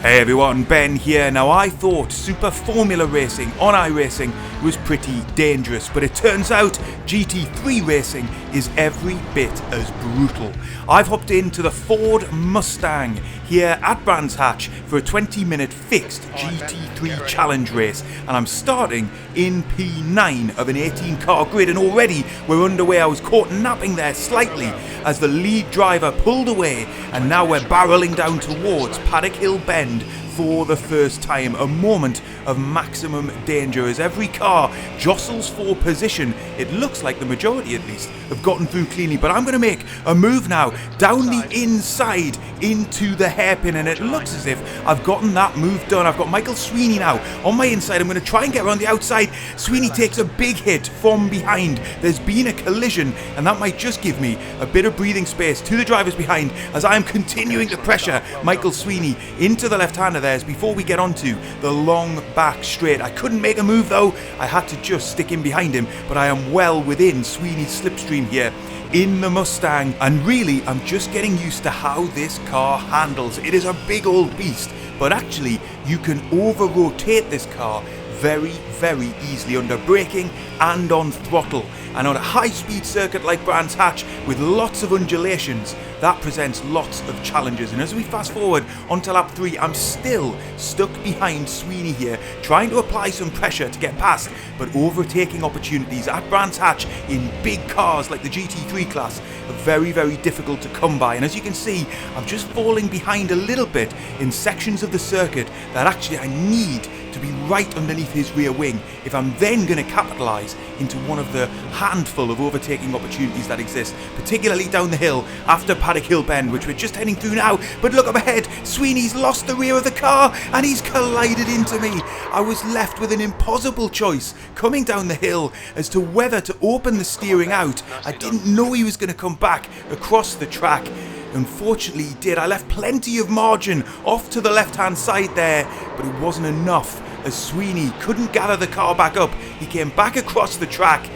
Hey everyone, Ben here. Now I thought Super Formula Racing on iRacing was pretty dangerous, but it turns out GT3 racing is every bit as brutal. I've hopped into the Ford Mustang here at Brands Hatch for a 20-minute fixed GT3 challenge race, and I'm starting in P9 of an 18-car grid, and already we're underway. I was caught napping there slightly as the lead driver pulled away, and now we're barreling down towards Paddock Hill Bend for the first time. A moment of maximum danger as every car jostles for position. It looks like the majority, at least, have gotten through cleanly, but I'm going to make a move now down the inside into the hairpin, and it looks as if I've gotten that move done. I've got Michael Sweeney now on my inside. I'm going to try and get around the outside. Sweeney takes a big hit from behind. There's been a collision, and that might just give me a bit of breathing space to the drivers behind as I'm continuing to pressure Michael Sweeney into the left-hander there before we get onto the long back straight. I couldn't make a move though. I had to just stick in behind him, but I am well within Sweeney's slipstream here in the Mustang, and really I'm just getting used to how this car handles. It is a big old beast, but actually you can over rotate this car very, very easily under braking and on throttle. And on a high-speed circuit like Brands Hatch with lots of undulations, that presents lots of challenges. And as we fast forward onto lap 3, I'm still stuck behind Sweeney here, trying to apply some pressure to get past, but overtaking opportunities at Brands Hatch in big cars like the GT3 class are very, very difficult to come by. And as you can see, I'm just falling behind a little bit in sections of the circuit that actually I need to be right underneath his rear wing if I'm then going to capitalise into one of the handful of overtaking opportunities that exist, particularly down the hill after Paddock Hill Bend, which we're just heading through now. But look up ahead, Sweeney's lost the rear of the car and he's collided into me. I was left with an impossible choice coming down the hill as to whether to open the steering out. I didn't know he was going to come back across the track. Unfortunately he did. I left plenty of margin off to the left hand side there, but it wasn't enough as Sweeney couldn't gather the car back up. He came back across the track,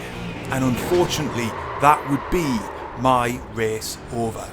and unfortunately that would be my race over.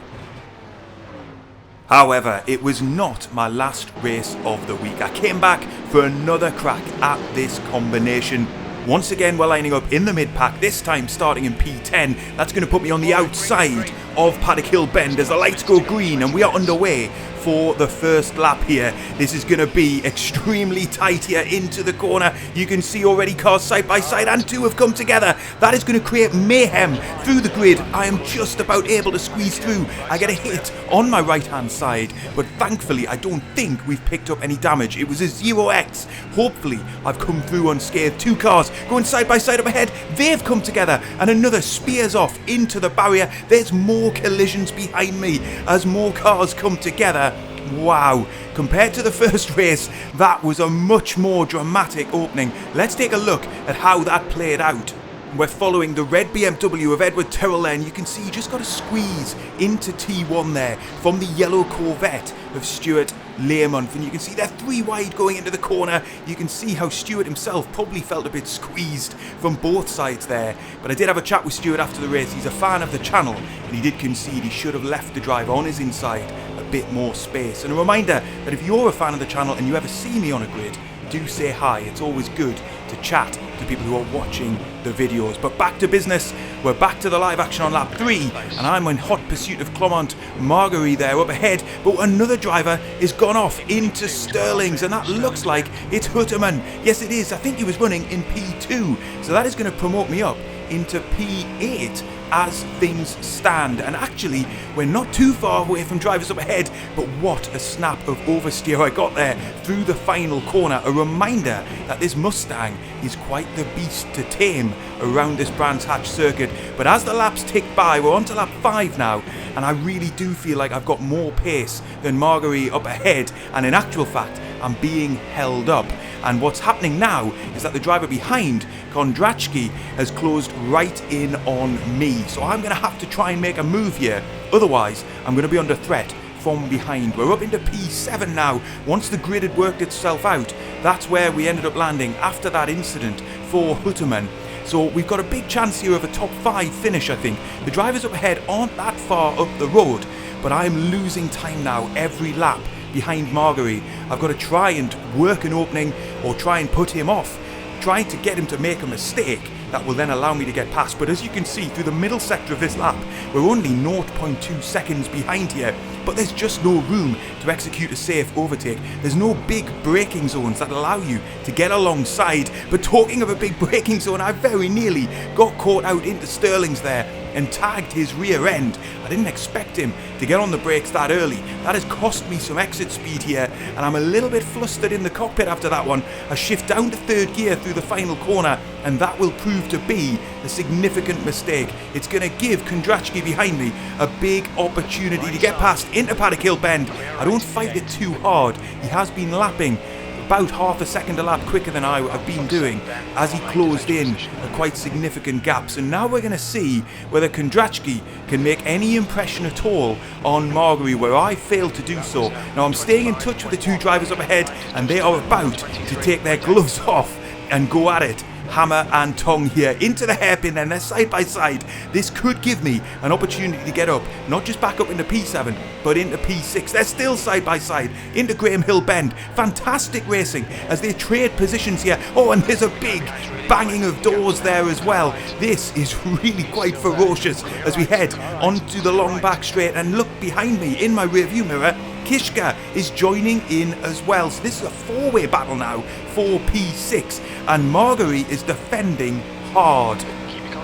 However, it was not my last race of the week. I came back for another crack at this combination. Once again, we're lining up in the mid-pack, this time starting in P10. That's going to put me on the outside of Paddock Hill Bend as the lights go green and we are underway for the first lap here. This is going to be extremely tight here into the corner. You can see already cars side by side and two have come together. That is going to create mayhem through the grid. I am just about able to squeeze through. I get a hit on my right hand side, but thankfully I don't think we've picked up any damage. It was a 0x. Hopefully I've come through unscathed. Two cars going side by side up ahead. They've come together and another spears off into the barrier. There's more collisions behind me as more cars come together. Wow, compared to the first race, that was a much more dramatic opening. Let's take a look at how that played out. We're following the red BMW of Edward Tyrrell there, and you can see you just got to squeeze into T1 there from the yellow Corvette of Stuart Laymonth, and you can see they're three wide going into the corner. You can see how Stuart himself probably felt a bit squeezed from both sides there, but I did have a chat with Stuart after the race. He's a fan of the channel and he did concede he should have left the driver on his inside a bit more space. And a reminder that if you're a fan of the channel and you ever see me on a grid, do say hi. It's always good to chat to people who are watching the videos. But back to business. We're back to the live action on lap 3, and I'm in hot pursuit of Clement Marguerite there up ahead, but another driver is gone off into Sterling's, and that looks like it's Hutterman. Yes it is. I think he was running in P2, so that is going to promote me up into P8 as things stand. And actually we're not too far away from drivers up ahead, but what a snap of oversteer I got there through the final corner. A reminder that this Mustang is quite the beast to tame around this Brands Hatch circuit. But as the laps tick by, we're on to lap 5 now, and I really do feel like I've got more pace than Marguerite up ahead, and in actual fact I'm being held up. And what's happening now is that the driver behind, Kondrachki, has closed right in on me. So I'm going to have to try and make a move here. Otherwise, I'm going to be under threat from behind. We're up into P7 now. Once the grid had worked itself out, that's where we ended up landing after that incident for Hutterman. So we've got a big chance here of a top 5 finish, I think. The drivers up ahead aren't that far up the road, but I'm losing time now every lap behind Marguerite. I've got to try and work an opening or try and put him off, trying to get him to make a mistake that will then allow me to get past. But as you can see through the middle sector of this lap, we're only 0.2 seconds behind here, but there's just no room to execute a safe overtake. There's no big braking zones that allow you to get alongside. But talking of a big braking zone, I very nearly got caught out into Sterling's there and tagged his rear end. I didn't expect him to get on the brakes that early. That has cost me some exit speed here, and I'm a little bit flustered in the cockpit after that one. I shift down to third gear through the final corner, and that will prove to be a significant mistake. It's going to give Kondracki behind me a big opportunity to get past into Paddock Hill Bend. I don't fight it too hard. He has been lapping about half a second a lap quicker than I have been doing as he closed in a quite significant gap. So now we're going to see whether Kondracki can make any impression at all on Marguerite, where I failed to do so. Now I'm staying in touch with the two drivers up ahead, and they are about to take their gloves off and go at it. Hammer and tong here into the hairpin, then they're side by side. This could give me an opportunity to get up, not just back up into P7 but into P6. They're still side by side into Graham Hill Bend. Fantastic racing as they trade positions here. Oh, and there's a big banging of doors there as well. This is really quite ferocious as we head onto the long back straight, and look behind me in my rear view mirror, Kishka is joining in as well. So this is a four-way battle now for P6, and Marguerite is defending hard.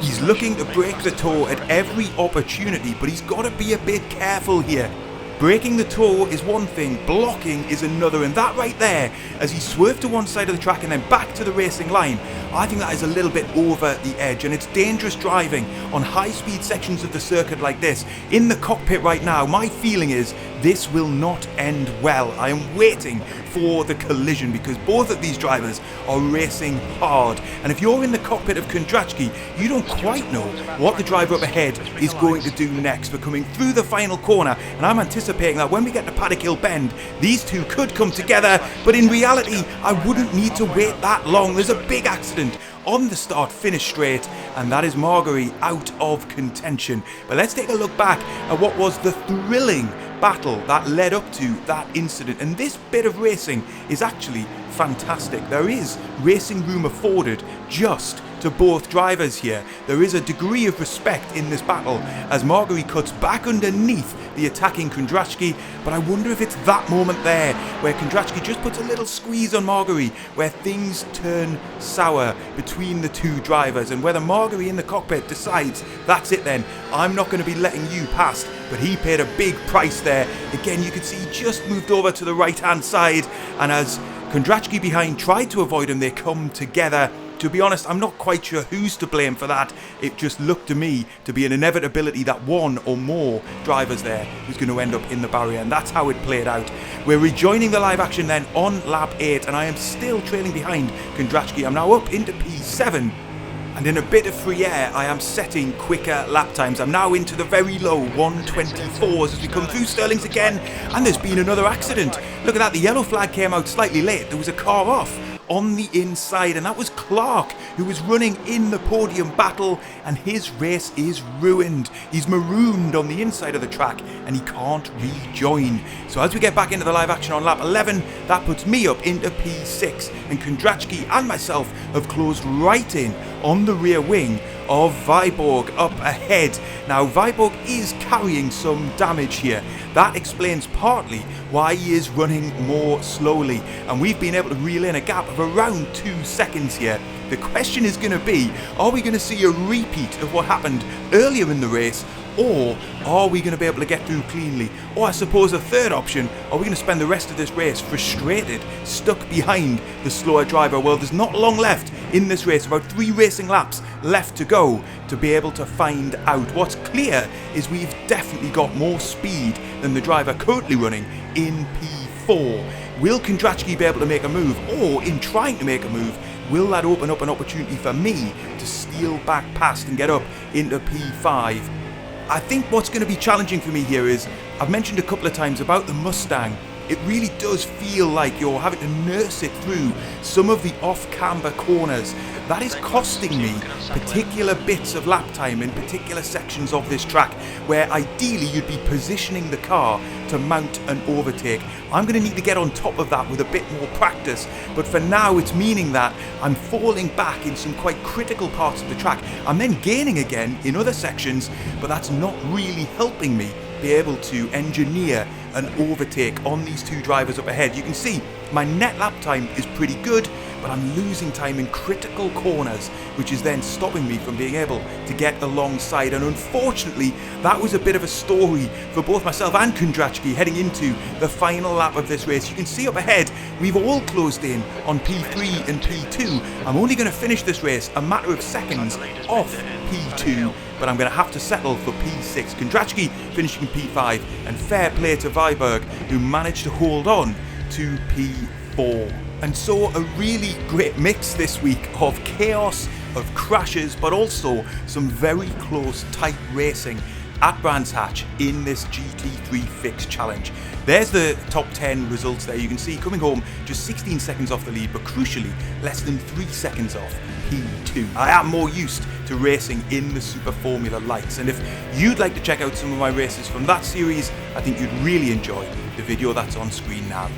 He's looking to break the toe at every opportunity, but he's got to be a bit careful here. Breaking the toe is one thing, blocking is another, and that right there, as he swerved to one side of the track and then back to the racing line, I think that is a little bit over the edge, and it's dangerous driving on high-speed sections of the circuit like this. In the cockpit right now, my feeling is this will not end well. I am waiting for the collision because both of these drivers are racing hard, and if you're in the cockpit of Kondracki, you don't quite know what the driver up ahead is going to do next. We're coming through the final corner, and I'm anticipating that when we get to Paddock Hill Bend, these two could come together, but in reality, I wouldn't need to wait that long. There's a big accident on the start-finish straight, and that is Marguerite out of contention. But let's take a look back at what was the thrilling battle that led up to that incident, and this bit of racing is actually fantastic. There is racing room afforded just to both drivers here. There is a degree of respect in this battle as Marguerite cuts back underneath the attacking Kondracki, but I wonder if it's that moment there where Kondracki just puts a little squeeze on Marguerite where things turn sour between the two drivers, and whether Marguerite in the cockpit decides that's it then, I'm not going to be letting you past. But he paid a big price there. Again, you can see he just moved over to the right hand side, and as Kondracki behind tried to avoid him, they come together. To be honest, I'm not quite sure who's to blame for that. It just looked to me to be an inevitability that one or more drivers there was going to end up in the barrier, and that's how it played out. We're rejoining the live action then on lap 8, and I am still trailing behind Kondracki. I'm now up into P7, and in a bit of free air, I am setting quicker lap times. I'm now into the very low 124s as we come through Sterling's again, and there's been another accident. Look at that, the yellow flag came out slightly late. There was a car off on the inside, and that was Clark, who was running in the podium battle, and his race is ruined. He's marooned on the inside of the track and he can't rejoin. So as we get back into the live action on lap 11, that puts me up into P6, and Kondracki and myself have closed right in on the rear wing of Viborg up ahead. Now Viborg is carrying some damage here. That explains partly why he is running more slowly, and we've been able to reel in a gap of around 2 seconds here. The question is going to be, are we going to see a repeat of what happened earlier in the race, or are we going to be able to get through cleanly? Or I suppose a third option, are we going to spend the rest of this race frustrated, stuck behind the slower driver? Well, there's not long left in this race, about 3 racing laps left to go to be able to find out. What's clear is we've definitely got more speed than the driver currently running in P4. Will Kondracki be able to make a move, or in trying to make a move, will that open up an opportunity for me to steal back past and get up into P5? I think what's going to be challenging for me here is, I've mentioned a couple of times about the Mustang it really does feel like you're having to nurse it through some of the off-camber corners. That is costing me particular bits of lap time in particular sections of this track where ideally you'd be positioning the car to mount an overtake. I'm going to need to get on top of that with a bit more practice, but for now it's meaning that I'm falling back in some quite critical parts of the track. I'm then gaining again in other sections, but that's not really helping me be able to engineer an overtake on these two drivers up ahead. You can see my net lap time is pretty good, but I'm losing time in critical corners, which is then stopping me from being able to get alongside. And unfortunately, that was a bit of a story for both myself and Kondrachki heading into the final lap of this race. You can see up ahead, we've all closed in on P3 and P2. I'm only going to finish this race a matter of seconds off P2, but I'm going to have to settle for P6. Kondrachki finishing P5, and fair play to Viberg, who managed to hold on to P4. And so a really great mix this week of chaos, of crashes, but also some very close, tight racing at Brands Hatch in this GT3 Fix Challenge. There's the top 10 results there. You can see coming home just 16 seconds off the lead, but crucially less than 3 seconds off P2. I am more used to racing in the Super Formula lights, and if you'd like to check out some of my races from that series, I think you'd really enjoy the video that's on screen now.